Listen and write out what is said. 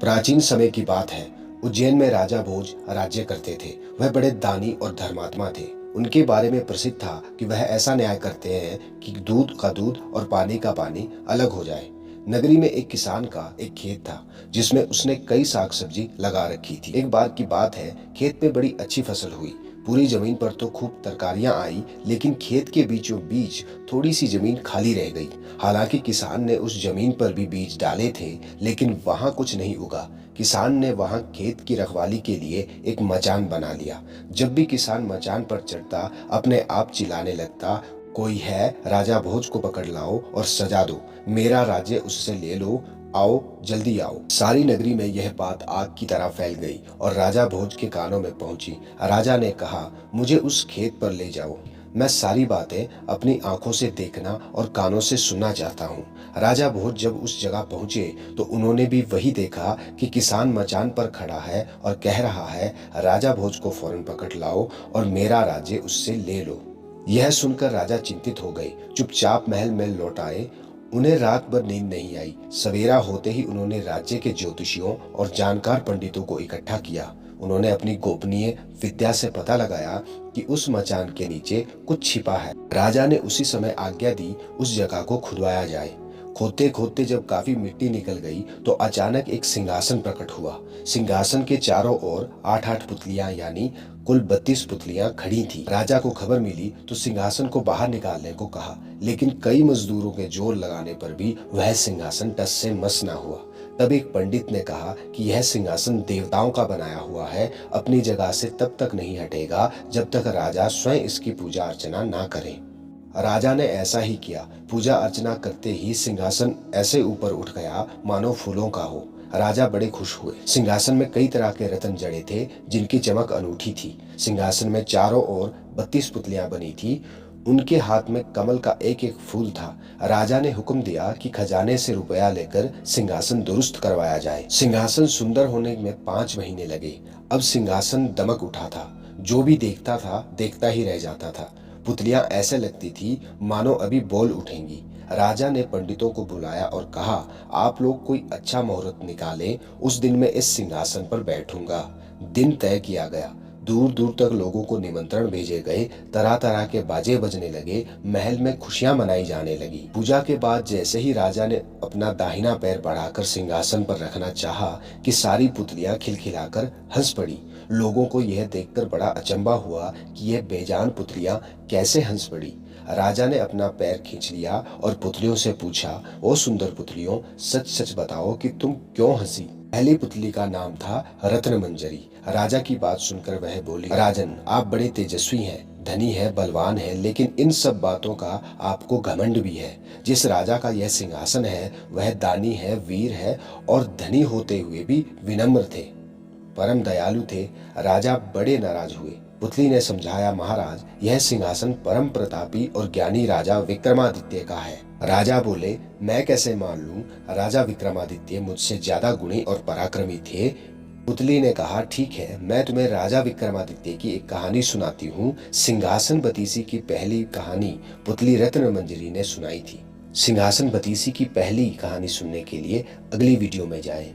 प्राचीन समय की बात है। उज्जैन में राजा भोज राज्य करते थे। वह बड़े दानी और धर्मात्मा थे। उनके बारे में प्रसिद्ध था कि वह ऐसा न्याय करते हैं कि दूध का दूध और पानी का पानी अलग हो जाए। नगरी में एक किसान का एक खेत था जिसमें उसने कई साग सब्जी लगा रखी थी। एक बार की बात है, खेत में बड़ी अच्छी फसल हुई। पूरी जमीन पर तो खूब तरकारियां आई, लेकिन खेत के बीचों बीच थोड़ी सी जमीन खाली रह गई। हालांकि किसान ने उस जमीन पर भी बीज डाले थे, लेकिन वहां कुछ नहीं उगा। किसान ने वहां खेत की रखवाली के लिए एक मचान बना लिया। जब भी किसान मचान पर चढ़ता, अपने आप चिल्लाने लगता, कोई है, राजा भोज को पकड़ लाओ और सजा दो, मेरा राज्य उससे ले लो, आओ जल्दी आओ। सारी नगरी में यह बात आग की तरह फैल गई और राजा भोज के कानों में पहुंची। राजा ने कहा, मुझे उस खेत पर ले जाओ। मैं सारी बातें अपनी आंखों से देखना और कानों से सुनना चाहता हूँ। राजा भोज जब उस जगह पहुंचे तो उन्होंने भी वही देखा कि किसान मचान पर खड़ा है और कह रहा है, राजा भोज को फौरन पकड़ लाओ और मेरा राज्य उससे ले लो। यह सुनकर राजा चिंतित हो गए। चुपचाप महल में लौट आए। उन्हें रात भर नींद नहीं आई। सवेरा होते ही उन्होंने राज्य के ज्योतिषियों और जानकार पंडितों को इकट्ठा किया। उन्होंने अपनी गोपनीय विद्या से पता लगाया कि उस मचान के नीचे कुछ छिपा है। राजा ने उसी समय आज्ञा दी उस जगह को खुदवाया जाए। खोदते खोदते जब काफी मिट्टी निकल गई तो अचानक एक सिंहासन प्रकट हुआ। सिंहासन के चारों ओर 8-8 पुतलियां यानी कुल 32 पुतलियां खड़ी थी। राजा को खबर मिली तो सिंहासन को बाहर निकालने को कहा, लेकिन कई मजदूरों के जोर लगाने पर भी वह सिंहासन टस से मस न हुआ। तब एक पंडित ने कहा कि यह सिंहासन देवताओं का बनाया हुआ है, अपनी जगह से तब तक नहीं हटेगा जब तक राजा स्वयं इसकी पूजा अर्चना ना करे। राजा ने ऐसा ही किया। पूजा अर्चना करते ही सिंहासन ऐसे ऊपर उठ गया मानो फूलों का हो। राजा बड़े खुश हुए। सिंहासन में कई तरह के रत्न जड़े थे जिनकी चमक अनूठी थी। सिंहासन में चारों ओर 32 पुतलियां बनी थी। उनके हाथ में कमल का एक एक फूल था। राजा ने हुक्म दिया कि खजाने से रुपया लेकर सिंहासन दुरुस्त करवाया जाए। सिंहासन सुंदर होने में 5 महीने लगे। अब सिंहासन दमक उठा था। जो भी देखता था देखता ही रह जाता था। पुतलियां ऐसे लगती थी मानो अभी बोल उठेंगी। राजा ने पंडितों को बुलाया और कहा, आप लोग कोई अच्छा मुहूर्त निकालें, उस दिन मैं इस सिंहासन पर बैठूंगा। दिन तय किया गया। दूर दूर तक लोगों को निमंत्रण भेजे गए। तरह तरह के बाजे बजने लगे। महल में खुशियां मनाई जाने लगी। पूजा के बाद जैसे ही राजा ने अपना दाहिना पैर बढ़ाकर सिंहासन पर रखना चाहा कि सारी पुतलियां खिलखिलाकर हंस पड़ी। लोगों को यह देखकर बड़ा अचंभा हुआ कि यह बेजान पुतलियां कैसे हंस पड़ी। राजा ने अपना पैर खींच लिया और पुतलियों से पूछा, ओ सुंदर पुतलियों, सच सच बताओ कि तुम क्यों हंसी। पहली पुतली का नाम था रत्न मंजरी। राजा की बात सुनकर वह बोली, राजन, आप बड़े तेजस्वी हैं, धनी है, बलवान है, लेकिन इन सब बातों का आपको घमंड भी है। जिस राजा का यह सिंहासन है वह दानी है, वीर है और धनी होते हुए भी विनम्र थे, परम दयालु थे। राजा बड़े नाराज हुए। पुतली ने समझाया, महाराज, यह सिंहासन परम प्रतापी और ज्ञानी राजा विक्रमादित्य का है। राजा बोले, मैं कैसे मान लूं, राजा विक्रमादित्य मुझसे ज्यादा गुणी और पराक्रमी थे। पुतली ने कहा, ठीक है, मैं तुम्हें राजा विक्रमादित्य की एक कहानी सुनाती हूँ। सिंहासन बतीसी की पहली कहानी पुतली रत्न मंजरी ने सुनाई थी। सिंहासन बतीसी की पहली कहानी सुनने के लिए अगली वीडियो में जाएं।